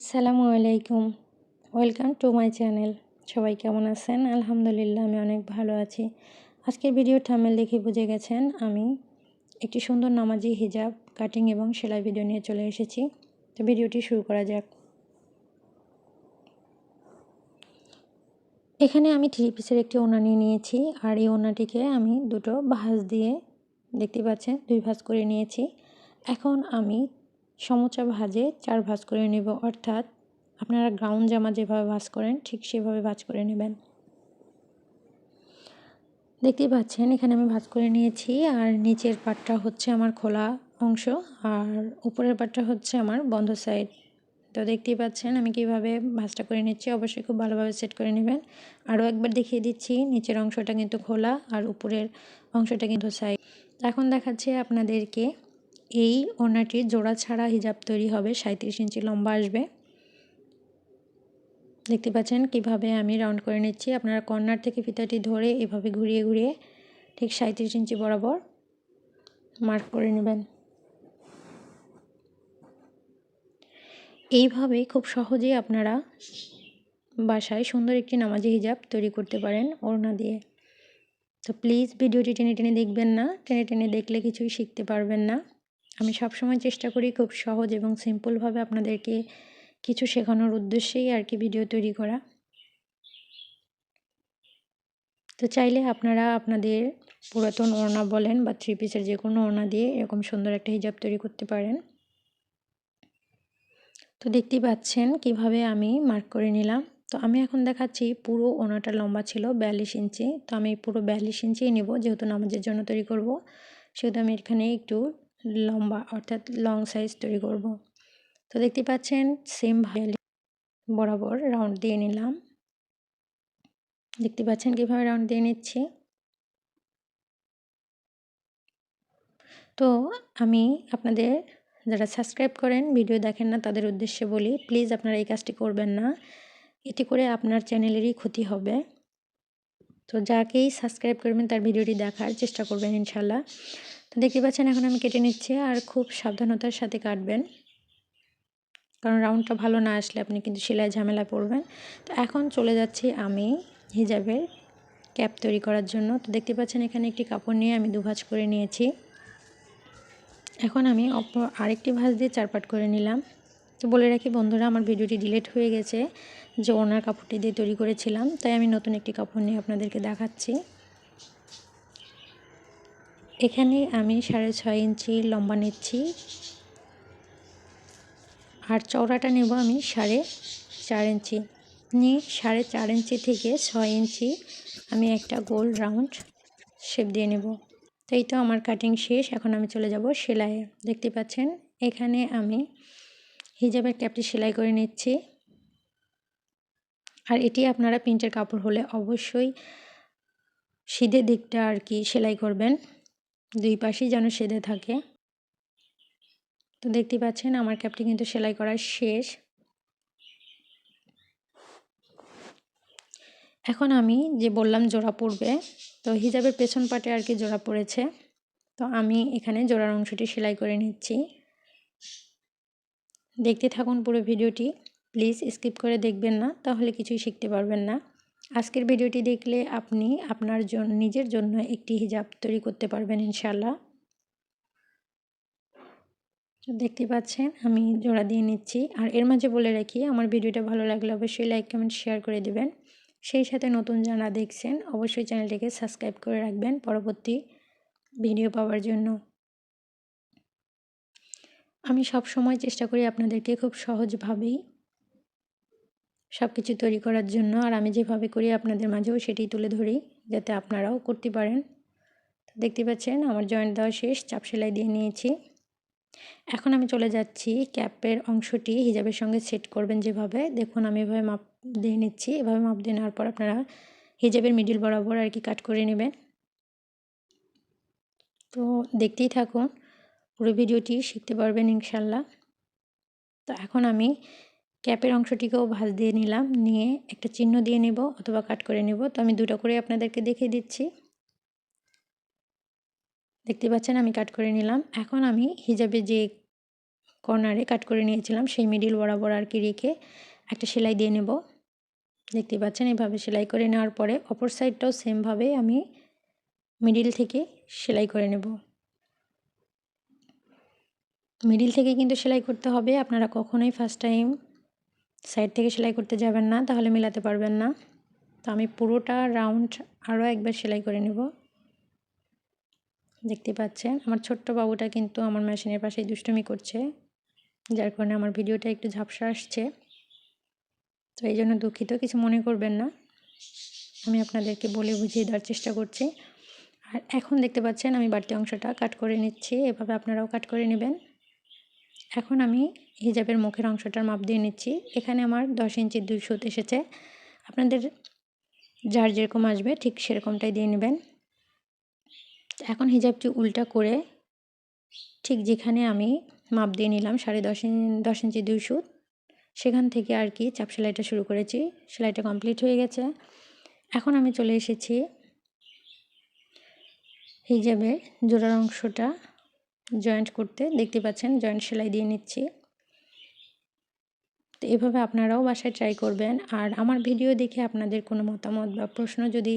আসসালামু আলাইকুম। Welcome to my channel. সবাই কেমন আছেন? আলহামদুলিল্লাহ আমি অনেক ভালো আছি। আজকের ভিডিও থাম্বনেল দেখে বুঝে গেছেন আমি একটি সুন্দর নামাজি হিজাব কাটিং এবং সেলাই ভিডিও নিয়ে চলে এসেছি। তো ভিডিওটি শুরু করা যাক। এখানে আমি 3 পিসের একটি ওড়না নিয়ে নিয়েছি, আর এই ওড়নাটিকে আমি দুটো ভাঁজ দিয়ে, দেখতে পাচ্ছেন 2 ভাঁজ করে নিয়েছি। এখন আমি সমোচা ভাঁজে 4 ভাঁজ করে নেব, অর্থাৎ আপনারা গ্রাউন্ড জামা যেভাবে ভাঁজ করেন ঠিক সেভাবে ভাঁজ করে নেবেন। দেখতেই পাচ্ছেন এখানে আমি ভাঁজ করে নিয়েছি, আর নিচের পাটটা হচ্ছে আমার খোলা অংশ, আর উপরের পাটটা হচ্ছে আমার বন্ধ সাইড। তো দেখতেই পাচ্ছেন আমি কিভাবে ভাঁজটা করে নিচ্ছি। অবশ্যই খুব ভালোভাবে সেট করে নেবেন। আরও একবার দেখিয়ে দিচ্ছি, নিচের অংশটা কিন্তু খোলা আর উপরের অংশটা কিন্তু সাইড। এখন দেখাচ্ছি আপনাদেরকে এই ওড়নাটির জোড়া ছাড়া হিজাব তৈরি হবে। 37 ইঞ্চি লম্বা আসবে। দেখতে পাচ্ছেন কিভাবে আমি রাউন্ড করে নিচ্ছি। আপনারা কর্নার থেকে ফিতাটি ধরে এভাবে ঘুরিয়ে ঘুরিয়ে ঠিক 37 ইঞ্চি বরাবর মার্ক করে নেবেন। এইভাবে খুব সহজেই আপনারা বাসায় সুন্দর একটি নামাজি হিজাব তৈরি করতে পারেন ওড়না দিয়ে। তো প্লিজ ভিডিওটি টেনে টেনে দেখবেন না, টেনে টেনে দেখলে কিছুই শিখতে পারবেন না। আমি সবসময় চেষ্টা করি খুব সহজ এবং সিম্পলভাবে আপনাদেরকে কিছু শেখানোর উদ্দেশ্যেই আর কি ভিডিও তৈরি করা। তো চাইলে আপনারা আপনাদের পুরাতন ওড়না বলেন বা 3 পিসের যে কোনো ওড়না দিয়ে এরকম সুন্দর একটা হিজাব তৈরি করতে পারেন। তো দেখতেই পাচ্ছেন কিভাবে আমি মার্ক করে নিলাম। তো আমি এখন দেখাচ্ছি পুরো ওড়নাটা লম্বা ছিল 42 ইঞ্চি। তো আমি পুরো 42 ইঞ্চিই নেব, যেহেতু নামাজের জন্য তৈরি করব সেহেতু আমি এখানে একটু লম্বা অর্থাৎ লং সাইজ তৈরি করব। তো দেখতেই পাচ্ছেন সেম বরাবর রাউন্ড দিয়ে নিলাম। দেখতে পাচ্ছেন কিভাবে রাউন্ড দিয়ে নিচ্ছি। তো আমি আপনাদের যারা সাবস্ক্রাইব করেন ভিডিও দেখেন না তাদের উদ্দেশ্যে বলি, প্লিজ আপনারা এই কাজটি করবেন না। এতে করে আপনার চ্যানেলেরই ক্ষতি হবে। তো যাকেই সাবস্ক্রাইব করবেন তার ভিডিওটি দেখার চেষ্টা করবেন ইনশাল্লাহ। তো দেখতে পাচ্ছেন এখন আমি কেটে নিচ্ছি, আর খুব সাবধানতার সাথে কাটবেন, কারণ রাউন্ডটা ভালো না আসলে আপনি কিন্তু সেলাই ঝামেলায় পড়বেন। তো এখন চলে যাচ্ছি আমি হিজাবের ক্যাপ তৈরি করার জন্য। তো দেখতে পাচ্ছেন এখানে একটি কাপড় নিয়ে আমি 2 ভাঁজ করে নিয়েছি। এখন আমি আরেকটি ভাঁজ দিয়ে 4 পাট করে নিলাম। তো বলে রাখি বন্ধুরা, আমার ভিডিওটি ডিলিট হয়ে গেছে, যে ওনার কাপড়টি দিয়ে তৈরি করেছিলাম, তাই আমি নতুন একটি কাপড় নিয়ে আপনাদেরকে দেখাচ্ছি। এখানে আমি 6.5 ইঞ্চি লম্বা নিচ্ছি, আর চওড়াটা নেব আমি 4.5 ইঞ্চি। নিয়ে 4.5 ইঞ্চি থেকে 6 ইঞ্চি আমি একটা গোল রাউন্ড শেপ দিয়ে নেব। তো এই তো আমার কাটিং শেষ। এখন আমি চলে যাব সেলাইয়ে। দেখতে পাচ্ছেন এখানে আমি হিজাবের ক্যাপটি সেলাই করে নিচ্ছি, আর এটি আপনারা প্রিন্টের কাপড় হলে অবশ্যই সিধে দিকটা আর কি সেলাই করবেন, 2 পাশেই যেন সিধে থাকে। তো দেখতে পাচ্ছেন আমার ক্যাপটি কিন্তু সেলাই করা শেষ। এখন আমি যে বললাম জোড়া পড়বে, তো হিজাবের পেছন পাটে আর কি জোড়া পড়েছে। তো আমি এখানে জোড়ার অংশটি সেলাই করে নিচ্ছি। দেখতে থাকুন পুরো ভিডিওটি, প্লিজ স্কিপ করে দেখবেন না, তাহলে কিছুই শিখতে পারবেন না। আজকের ভিডিওটি দেখলে আপনি আপনার নিজের জন্য একটি হিজাব তৈরি করতে পারবেন ইনশাল্লাহ। দেখতে পাচ্ছেন আমি জোড়া দিয়ে নিচ্ছি। আর এর মাঝে বলে রাখি, আমার ভিডিওটা ভালো লাগলে অবশ্যই লাইক কমেন্ট শেয়ার করে দেবেন। সেই সাথে নতুন যারা দেখছেন অবশ্যই চ্যানেলটিকে সাবস্ক্রাইব করে রাখবেন পরবর্তী ভিডিও পাওয়ার জন্য। আমি সব সময় চেষ্টা করি আপনাদেরকে খুব সহজভাবেই সব কিছু তৈরি করার জন্য, আর আমি যেভাবে করি আপনাদের মাঝেও সেটি তুলে ধরি যাতে আপনারাও করতে পারেন। দেখতে পাচ্ছেন আমার জয়েন্ট দেওয়া শেষ, চাপ সেলাই দিয়ে নিয়েছি। এখন আমি চলে যাচ্ছি ক্যাপের অংশটি হিজাবের সঙ্গে সেট করবেন যেভাবে, দেখুন আমি এভাবে মাপ দিয়ে নিচ্ছি। এভাবে মাপ দিয়ে নেওয়ার পর আপনারা হিজাবের মিডিল বরাবর আর কি কাট করে নেবেন। তো দেখতেই থাকুন, পুরো ভিডিওটি শিখতে পারবেন ইনশাল্লাহ। তো এখন আমি ক্যাপের অংশটিকেও ভাঁজ দিয়ে নিলাম, নিয়ে একটা চিহ্ন দিয়ে নেব অথবা কাট করে নেব। তো আমি দুটো করে আপনাদেরকে দেখিয়ে দিচ্ছি। দেখতে পাচ্ছেন আমি কাট করে নিলাম। এখন আমি হিজাবে যে কর্নারে কাট করে নিয়েছিলাম সেই মিডিল বরাবর আর কি রেখে একটা সেলাই দিয়ে নেব। দেখতে পাচ্ছেন এভাবে সেলাই করে নেওয়ার পরে অপর সাইডটাও সেমভাবে আমি মিডিল থেকে সেলাই করে নেব। মিডিল থেকে কিন্তু সেলাই করতে হবে, আপনারা কখনোই ফার্স্ট টাইম সাইড থেকে সেলাই করতে যাবেন না, তাহলে মেলাতে পারবেন না। তো আমি পুরোটা রাউন্ড আরও একবার সেলাই করে নেব। দেখতে পাচ্ছেন আমার ছোট্ট বাবুটা কিন্তু আমার মেশিনের পাশেই দুষ্টুমি করছে, যার কারণে আমার ভিডিওটা একটু ঝাপসা আসছে। তো এই জন্য দুঃখিত, কিছু মনে করবেন না, আমি আপনাদেরকে বলে বুঝিয়ে দেওয়ার চেষ্টা করছি। আর এখন দেখতে পাচ্ছেন আমি বাড়তি অংশটা কাট করে নিচ্ছি, এভাবে আপনারাও কাট করে নেবেন। এখন আমি হিজাবের মুখের অংশটার মাপ দিয়ে নিচ্ছি। এখানে আমার 10 ইঞ্চির 2 সুত এসেছে, আপনাদের যার যেরকম আসবে ঠিক সেরকমটাই দিয়ে নেবেন। এখন হিজাবটি উল্টা করে ঠিক যেখানে আমি মাপ দিয়ে নিলাম 10.5 ইঞ্চি 2 সুত, সেখান থেকে আর কি চাপ সেলাইটা শুরু করেছি। সেলাইটা কমপ্লিট হয়ে গেছে। এখন আমি চলে এসেছি হিজাবের জোড়ার অংশটা জয়েন্ট করতে। দেখতে পাচ্ছেন জয়েন্ট সেলাই দিয়ে নিচ্ছি। তো এভাবে আপনারাও বাসায় ট্রাই করবেন। আর আমার ভিডিও দেখে আপনাদের কোনো মতামত বা প্রশ্ন যদি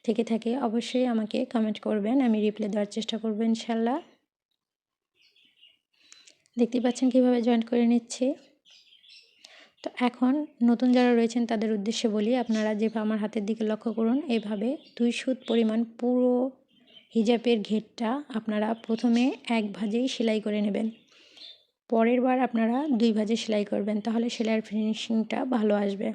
থেকে থাকে অবশ্যই আমাকে কমেন্ট করবেন, আমি রিপ্লাই দেওয়ার চেষ্টা করব ইনশাল্লাহ। দেখতে পাচ্ছেন কীভাবে জয়েন্ট করে নিচ্ছি। তো এখন নতুন যারা রয়েছেন তাদের উদ্দেশ্যে বলি, আপনারা যেভাবে আমার হাতের দিকে লক্ষ্য করুন, এভাবে 2 সুত পরিমাণ পুরো হিজাবের ঘেরটা আপনারা প্রথমে 1 ভাঁজেই সেলাই করে নেবেন। পরের বার আপনারা 2 ভাঁজে সেলাই করবেন, তাহলে সেলাইয়ের ফিনিশিংটা ভালো আসবে।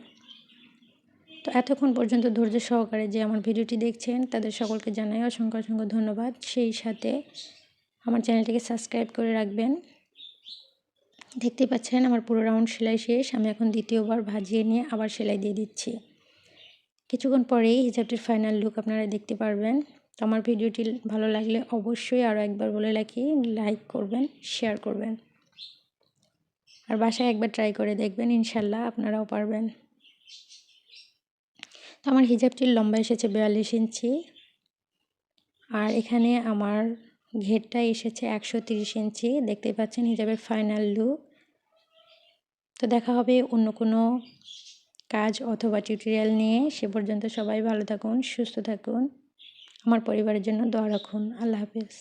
তো এতক্ষণ পর্যন্ত ধৈর্য সহকারে যে আমার ভিডিওটি দেখছেন তাদের সকলকে জানাই অসংখ্য অসংখ্য ধন্যবাদ। সেই সাথে আমার চ্যানেলটিকে সাবস্ক্রাইব করে রাখবেন। দেখতে পাচ্ছেন আমার পুরো রাউন্ড সেলাই শেষ। আমি এখন দ্বিতীয়বার ভাঁজিয়ে নিয়ে আবার সেলাই দিয়ে দিচ্ছি। কিছুক্ষণ পরেই হিজাবটির ফাইনাল লুক আপনারা দেখতে পারবেন। তো আমার ভিডিওটি ভালো লাগলে অবশ্যই আরও একবার বলে রাখি, লাইক করবেন, শেয়ার করবেন। আর বাসায় একবার ট্রাই করে দেখবেন, ইনশাল্লাহ আপনারাও পারবেন। তো আমার হিজাবটির লম্বা এসেছে 42 ইঞ্চি, আর এখানে আমার ঘেরটা এসেছে 130 ইঞ্চি। দেখতে পাচ্ছেন হিজাবের ফাইনাল লুক। তো দেখা হবে অন্য কোনো কাজ অথবা টিউটোরিয়াল নিয়ে। সে পর্যন্ত সবাই ভালো থাকুন, সুস্থ থাকুন, আমার পরিবারের জন্য দোয়া রাখুন। আল্লাহ হাফেজ।